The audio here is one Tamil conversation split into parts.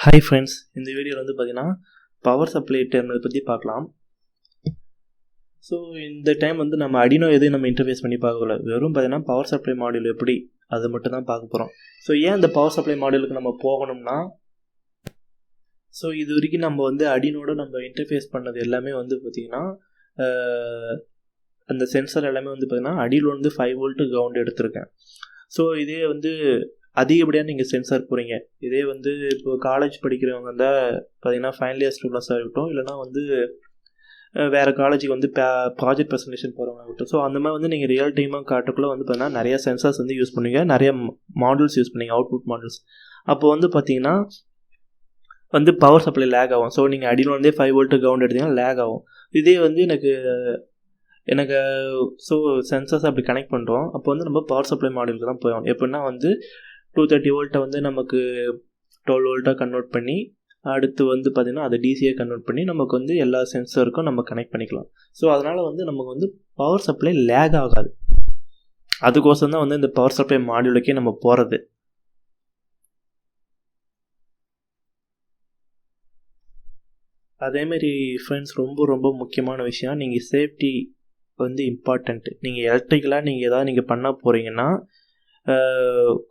Hi friends, இந்த வீடியோவில் வந்து பார்த்தீங்கன்னா பவர் சப்ளை டெர்மினல் பற்றி பார்க்கலாம். ஸோ இந்த டைம் வந்து நம்ம Arduino எதையும் நம்ம இன்டர்ஃபேஸ் பண்ணி பார்க்கல, வெறும் பார்த்தீங்கன்னா பவர் சப்ளை மாடியூல் எப்படி அது மட்டும் தான் பார்க்க போகிறோம். ஸோ ஏன் இந்த பவர் சப்ளை மாடியூலுக்கு நம்ம போகணும்னா, ஸோ இது வரைக்கும் நம்ம வந்து Arduinoட நம்ம இன்டர்ஃபேஸ் பண்ணது எல்லாமே வந்து பார்த்திங்கன்னா அந்த சென்சார் எல்லாமே வந்து பார்த்திங்கன்னா Arduino வந்து 5 வோல்ட் கிரவுண்ட் எடுத்திருக்கேன். ஸோ இதே வந்து அதிகப்படியாக நீங்கள் சென்சார் போகிறீங்க, இதே வந்து இப்போ காலேஜ் படிக்கிறவங்க தான் பார்த்தீங்கன்னா ஃபைனல் இயர் ஸ்டூடெண்ட்ஸாக இருக்கட்டும், இல்லைனா வந்து வேறு காலேஜுக்கு வந்து ப்ராஜெக்ட் ப்ரெசன்டேஷன் போகிறவங்க இருக்கட்டும். ஸோ அந்த மாதிரி வந்து நீங்கள் ரியல் டைமாக காட்டுக்குள்ளே வந்து பார்த்தீங்கன்னா நிறைய சென்சார்ஸ் வந்து யூஸ் பண்ணுவீங்க, நிறைய மாடல்ஸ் யூஸ் பண்ணுவீங்க, அவுட்புட் மாடல்ஸ். அப்போ வந்து பார்த்தீங்கன்னா வந்து பவர் சப்ளை லேக் ஆகும். ஸோ நீங்கள் Arduino வந்து 5 வோல்ட் கிரவுண்ட் எடுத்தீங்கன்னா லேக் ஆகும். இதே வந்து எனக்கு ஸோ சென்சார்ஸ் அப்படி கனெக்ட் பண்ணுறோம், அப்போ வந்து நம்ம பவர் சப்ளை மாடியூலுக்கு தான் போயிடும். எப்படின்னா வந்து 230 வோல்ட்டை வந்து நமக்கு 12 வோல்ட்டாக கன்வெர்ட் பண்ணி, அடுத்து வந்து பார்த்திங்கன்னா அதை டிசியை கன்வெர்ட் பண்ணி நமக்கு வந்து எல்லா சென்சருக்கும் நம்ம கனெக்ட் பண்ணிக்கலாம். ஸோ அதனால் வந்து நமக்கு வந்து பவர் சப்ளை லேக் ஆகாது. அதுக்கோசம் தான் வந்து இந்த பவர் சப்ளை மாடியூலுக்கே நம்ம போகிறது. அதேமாரி ஃப்ரெண்ட்ஸ், ரொம்ப ரொம்ப முக்கியமான விஷயம், நீங்கள் சேஃப்டி வந்து இம்பார்ட்டண்ட்டு. நீங்கள் எலக்ட்ரிக்கலாக நீங்கள் எதாவது நீங்கள் பண்ண போகிறீங்கன்னா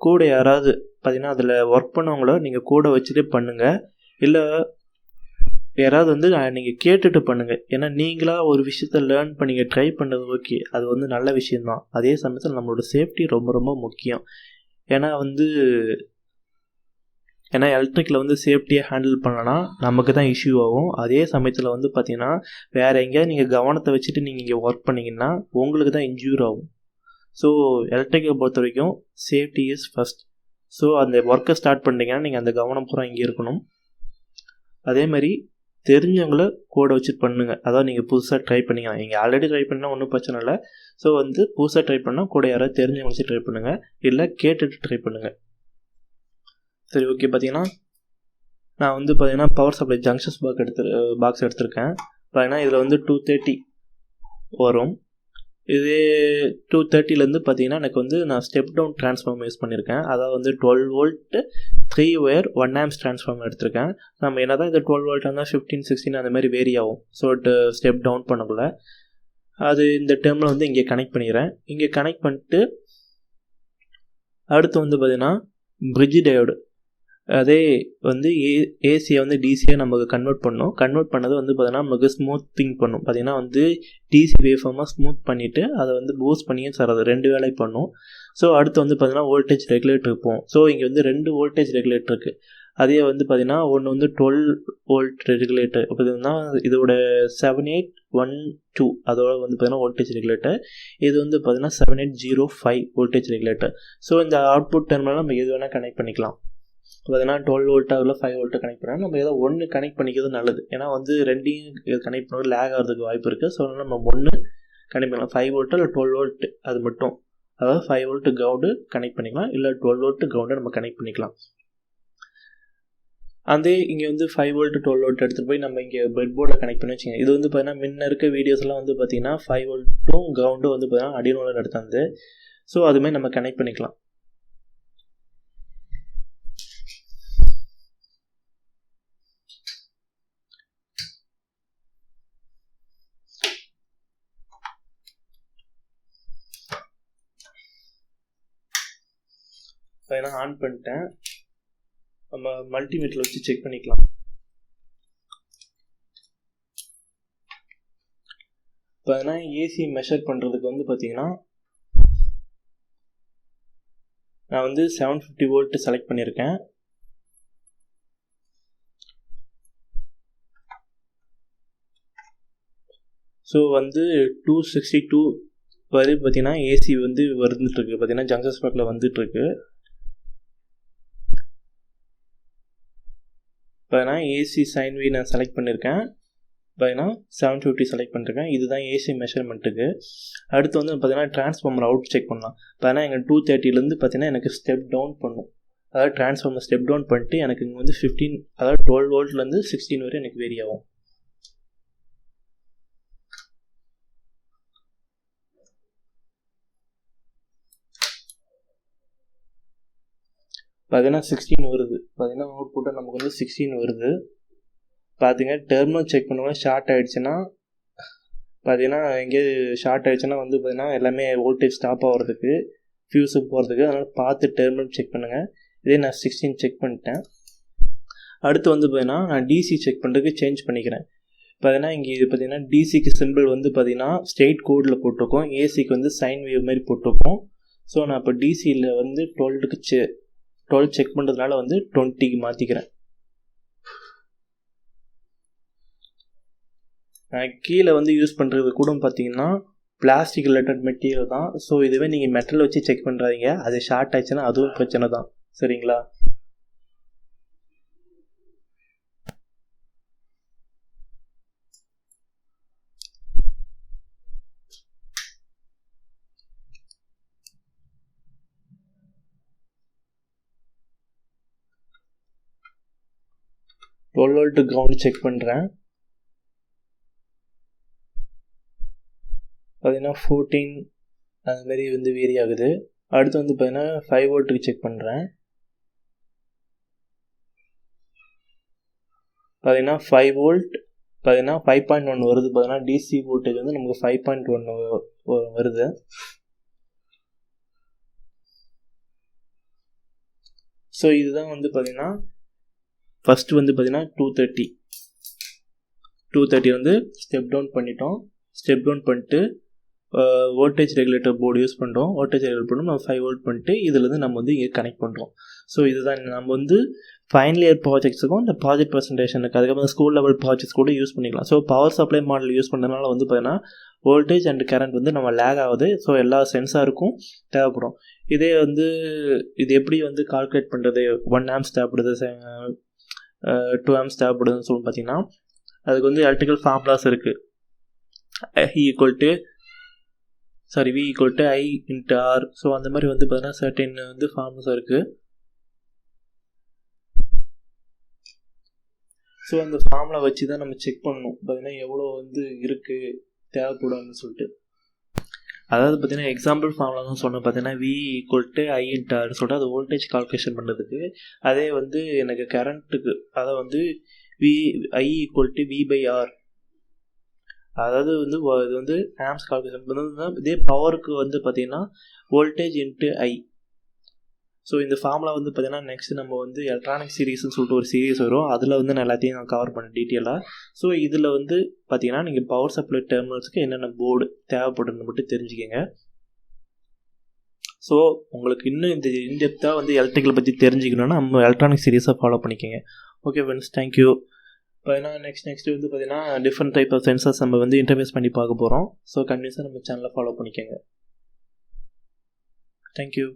கூட யாராவது பார்த்தீங்கன்னா அதில் ஒர்க் பண்ணவங்கள நீங்கள் கூட வச்சுட்டே பண்ணுங்கள், இல்லை யாராவது வந்து நீங்கள் கேட்டுட்டு பண்ணுங்கள். ஏன்னா நீங்களாக ஒரு விஷயத்த லேர்ன் பண்ணி நீங்கள் ட்ரை பண்ணது ஓகே, அது வந்து நல்ல விஷயந்தான். அதே சமயத்தில் நம்மளோட சேஃப்டி ரொம்ப ரொம்ப முக்கியம். ஏன்னா எலக்ட்ரிக்கில் வந்து சேஃப்டியாக ஹேண்டில் பண்ணனா நமக்கு தான் இஷ்யூ ஆகும். அதே சமயத்தில் வந்து பார்த்திங்கன்னா வேறு எங்கேயாவது நீங்கள் கவனத்தை வச்சுட்டு நீங்கள் இங்கே ஒர்க் பண்ணிங்கன்னா உங்களுக்கு தான் இன்ஜூர் ஆகும். ஸோ எலக்ட்ரிக்கை பொறுத்த வரைக்கும் சேஃப்டி இஸ் ஃபஸ்ட். ஸோ அந்த ஒர்க்கை ஸ்டார்ட் பண்ணிட்டீங்கன்னா நீங்கள் அந்த கவனம் பூரா இங்கே இருக்கணும். அதேமாதிரி தெரிஞ்சவங்கள கூட வச்சு பண்ணுங்கள். அதாவது நீங்கள் புதுசாக ட்ரை பண்ணிக்கலாம், நீங்கள் ஆல்ரெடி ட்ரை பண்ணால் ஒன்றும் பிரச்சனை இல்லை. ஸோ வந்து புதுசாக ட்ரை பண்ணால் கூட யாராவது தெரிஞ்சவங்க வச்சு ட்ரை பண்ணுங்கள், இல்லை கேட்டுட்டு ட்ரை பண்ணுங்கள். சரி, ஓகே. பார்த்தீங்கன்னா நான் வந்து பார்த்தீங்கன்னா பவர் சப்ளை ஜங்ஷன்ஸ் பாக்ஸ் எடுத்திருக்கேன். பார்த்தீங்கன்னா இதில் வந்து 230 வரும். இதே 230லேருந்து பார்த்தீங்கன்னா எனக்கு வந்து நான் ஸ்டெப் டவுன் ட்ரான்ஸ்ஃபார்ம் யூஸ் பண்ணியிருக்கேன். அதாவது வந்து 12 வோல்ட்டு 3 ஒயர் 1 ஆம்ப்ஸ் ட்ரான்ஸ்ஃபார்ம் எடுத்திருக்கேன். நம்ம என்ன தான் இந்த 12 வோல்ட்டாக இருந்தால் 15, 16 அந்த மாதிரி வேரி ஆகும். ஸோ ஸ்டெப் டவுன் பண்ணக்குள்ள அது இந்த டேர்மில் வந்து இங்கே கனெக்ட் பண்ணிக்கிறேன். இங்கே கனெக்ட் பண்ணிட்டு அடுத்து வந்து பார்த்திங்கன்னா பிரிட்ஜ் டயோடு, அதே வந்து ஏசியை வந்து டிசியை நமக்கு கன்வெர்ட் பண்ணணும். கன்வெர்ட் பண்ணது வந்து பார்த்தீங்கன்னா நமக்கு ஸ்மூத்திங் பண்ணும். பார்த்திங்கன்னா வந்து டிசி வேவ்ஃபார்மாக ஸ்மூத் பண்ணிவிட்டு அதை வந்து பூஸ்ட் பண்ணியும் சார், அது 2 வேலை பண்ணும். ஸோ அடுத்து வந்து பார்த்திங்கன்னா வோல்டேஜ் ரெகுலேட்டர் இருப்போம். ஸோ இங்கே வந்து 2 வோல்டேஜ் ரெகுலேட்டர் இருக்குது. அதே வந்து பார்த்திங்கன்னா ஒன்று வந்து 12 வோல்ட் ரெகுலேட்டர், அப்படின்னா இதோட 7812 அதோட வந்து பார்த்திங்கன்னா வோல்டேஜ் ரெகுலேட்டர். இது வந்து பார்த்திங்கன்னா 7805 வோல்டேஜ் ரெகுலேட்டர். ஸோ இந்த அவுட்புட் டெர்மினல் நம்ம எது வேணால் கனெக்ட் பண்ணிக்கலாம். பார்த்தீங்கன்னா 12 வோல்ட்டாக இல்லை 5 வோல்ட்டை கனெக்ட் பண்ணால் நம்ம ஏதோ ஒன்று கனெக்ட் பண்ணிக்கிறது நல்லது. ஏன்னா வந்து ரெண்டையும் கனெக்ட் பண்ணுறது லேக் ஆகிறதுக்கு வாய்ப்பு இருக்குது. ஸோ அதனால் நம்ம ஒன்று கனெக்ட் பண்ணலாம், 5 வோல்ட்டு இல்லை 12 வோல்ட்டு அது மட்டும். அதாவது 5 வோல்ட்டு கிரவுண்டு கனெக்ட் பண்ணிக்கலாம், இல்லை 12 வோல்ட்டு கிரவுண்டை நம்ம கனெக்ட் பண்ணிக்கலாம். அதே இங்கே வந்து 5 வோல்ட்டு 12 வோல்ட் எடுத்துகிட்டு போய் நம்ம இங்கே பெட் போர்டில் கனெக்ட் பண்ணி வச்சுக்கோங்க. இது வந்து பார்த்தீங்கன்னா முன்ன இருக்க வீடியோஸ்லாம் வந்து பார்த்திங்கன்னா 5 வோல்ட்டும் கிரவுண்டும் வந்து பார்த்தீங்கன்னா Arduinoல எடுத்தாந்து. ஸோ அதுமாதிரி நம்ம கனெக்ட் பண்ணிக்கலாம். நான் ஆன் பண்ணிட்டேன். நம்ம மல்டிமீட்டரில் வச்சு செக் பண்ணிக்கலாம். இப்போ அதனால் ஏசி மெஷர் பண்ணுறதுக்கு வந்து பார்த்திங்கன்னா நான் வந்து 750 வோல்ட்டு செலக்ட் பண்ணியிருக்கேன். ஸோ வந்து 262 வரை பார்த்திங்கன்னா ஏசி வந்து வந்துட்டுருக்கு. பார்த்திங்கன்னா ஜங்ஷன் ஸ்பாட்டில் வந்துட்டுருக்கு. இப்போ நான் ஏசி சைன் வி நான் செலக்ட் பண்ணியிருக்கேன். பார்த்தீங்கன்னா 750 செலக்ட் பண்ணியிருக்கேன். இதுதான் ஏசி மெஷர்மெண்ட்டுக்கு. அடுத்து வந்து பார்த்தீங்கன்னா ட்ரான்ஸ்ஃபார்மர் அவுட் செக் பண்ணலாம். பார்த்தீங்கன்னா எங்கள் 230லேருந்து பார்த்தீங்கன்னா எனக்கு ஸ்டெப் டவுன் பண்ணும். அதாவது ட்ரான்ஸ்ஃபார்மர் ஸ்டெப் டவுன் பண்ணிட்டு எனக்கு இங்கே வந்து 15, அதாவது 12 வோல்ட்லேருந்து 16 வரை எனக்கு வேரி ஆகும். பார்த்தீங்கன்னா 16 வருது. பார்த்தீங்கன்னா அவுட்புட்டாக நமக்கு வந்து 16 வருது. பார்த்தீங்க டெர்மினல் செக் பண்ணும்போது ஷார்ட் ஆகிடுச்சுன்னா பார்த்தீங்கன்னா எங்கேயாவது ஷார்ட் ஆகிடுச்சுன்னா வந்து பார்த்தீங்கன்னா எல்லாமே வோல்டேஜ் ஸ்டாப் ஆகிறதுக்கு ஃபியூஸு போகிறதுக்கு. அதனால் பார்த்து டெர்மினல் செக் பண்ணுங்கள். இதே நான் 16 செக் பண்ணிட்டேன். அடுத்து வந்து பார்த்தீங்கன்னா நான் டிசி செக் பண்ணுறதுக்கு சேஞ்ச் பண்ணிக்கிறேன். பார்த்தீங்கன்னா இங்கே இது பார்த்தீங்கன்னா டிசிக்கு சிம்பிள் வந்து பார்த்தீங்கன்னா ஸ்ட்ரெயிட் கோடில் போட்டிருக்கோம், ஏசிக்கு வந்து சைன் வேவ் மாதிரி போட்டிருக்கோம். ஸோ நான் இப்போ டிசியில் வந்து 12 செக் பண்ணுறதுனால வந்து 20க்கு மாற்றிக்கிறேன். கீழே வந்து யூஸ் பண்ணுறது கூட பார்த்தீங்கன்னா பிளாஸ்டிக் ரிலேட்டட் மெட்டீரியல் தான். ஸோ இதுவே நீங்கள் மெட்டல் வச்சு செக் பண்ணுறாதீங்க, அது ஷார்ட் ஆச்சுன்னா அதுவும் பிரச்சனை தான். சரிங்களா? வோல்ட் கிரவுண்ட் செக் பண்ணுறேன். பார்த்தீங்கன்னா 14 அதுமாரி வந்து வேரி ஆகுது. அடுத்து வந்து பார்த்தீங்கன்னா 5 வோல்ட்டுக்கு செக் பண்ணுறேன். பார்த்தீங்கன்னா 5 வோல்ட் பார்த்தீங்கன்னா 5.1 வருது. பார்த்தீங்கன்னா டிசி வோல்டேஜ் வந்து நமக்கு 5.1 வருது. ஸோ இதுதான் வந்து பார்த்தீங்கன்னா ஃபஸ்ட்டு வந்து பார்த்தீங்கன்னா 230 வந்து ஸ்டெப் டவுன் பண்ணிட்டோம். ஸ்டெப் டவுன் பண்ணிட்டு வோல்டேஜ் ரெகுலேட்டர் போர்டு யூஸ் பண்ணுறோம். வோல்டேஜ் ரெகுலேட் பண்ணி நம்ம 5 வோல்ட் பண்ணிட்டு இதுலேருந்து நம்ம வந்து இங்கே கனெக்ட் பண்ணுறோம். ஸோ இதுதான் நம்ம வந்து ஃபைனல் இயர் ப்ராஜெக்ட்ஸுக்கும் இந்த ப்ராஜெக்ட் ப்ரெசன்டேஷனுக்கு அதுக்கப்புறம் ஸ்கூல் லெவல் ப்ராஜெக்ட்ஸ் கூட யூஸ் பண்ணிக்கலாம். So power supply model use பண்ணுறதுனால வந்து பார்த்தீங்கன்னா வோல்டேஜ் அண்ட் கரண்ட் வந்து நம்ம லேக் ஆகுது. ஸோ எல்லா சென்சாருக்கும் தேவைப்படும். இதே வந்து இது எப்படி வந்து கால்குலேட் பண்ணுறது, 1 amps தேவைப்படுது, 2 amps தேவைப்படுதுன்னு சொல்லி பார்த்தீங்கன்னா அதுக்கு வந்து எலக்ட்ரிக்கல் ஃபார்முலாஸ் இருக்குது. V = I × R. ஸோ அந்த மாதிரி வந்து பார்த்தீங்கன்னா சர்டன் வந்து ஃபார்முலாஸ் இருக்குது. ஸோ அந்த ஃபார்முலா வச்சு தான் நம்ம செக் பண்ணணும் பார்த்தீங்கன்னா எவ்வளோ வந்து இருக்குது தேவைப்படும்னு சொல்லிட்டு. அதாவது பார்த்தீங்கன்னா எக்ஸாம்பிள் ஃபார்முலா தான் சொன்னேன். பார்த்தீங்கன்னா V = I × R சொல்லிட்டு அது வோல்டேஜ் கால்குலேஷன் பண்ணுறதுக்கு. அதே வந்து எனக்கு கரண்ட்டுக்கு அதை வந்து I = V/R, அதாவது வந்து இது வந்து ஆம்ஸ் கால்குலேஷன் பண்ணுறது. இதே பவருக்கு வந்து பார்த்தீங்கன்னா வோல்டேஜ் × I. ஸோ இந்த ஃபார்முலா வந்து பார்த்தீங்கன்னா நெக்ஸ்ட் நம்ம வந்து எலக்ட்ரானிக் சீரீஸ்னு சொல்லிட்டு ஒரு சீரீஸ் வரும், அதில் வந்து நான் எல்லாத்தையும் நான் கவர் பண்ணேன் டீட்டெயிலாக. ஸோ இதில் வந்து பார்த்தீங்கன்னா நீங்கள் பவர் சப்ளை டெர்மினல்ஸ்க்கு என்னென்ன போர்டு தேவைப்படுன்னு மட்டும் தெரிஞ்சுக்கங்க. ஸோ உங்களுக்கு இன்னும் இந்த இன்டெப்த்தாக வந்து எலக்ட்ரிக்கல் பற்றி தெரிஞ்சுக்கணுன்னா நம்ம எலக்ட்ரானிக் சீரீஸை ஃபாலோ பண்ணிக்கோங்க. Okay friends, thank you. பார்த்தீங்கன்னா நெக்ஸ்ட் வந்து பார்த்தீங்கன்னா டிஃப்ரெண்ட் டைப் ஆஃப் சென்சர்ஸ் நம்ம வந்து இன்டர்ஃபேஸ் பண்ணி பார்க்க போகிறோம். ஸோ கண்டினியூஸாக நம்ம சேனலை ஃபாலோ பண்ணிக்கோங்க. தேங்க்யூ.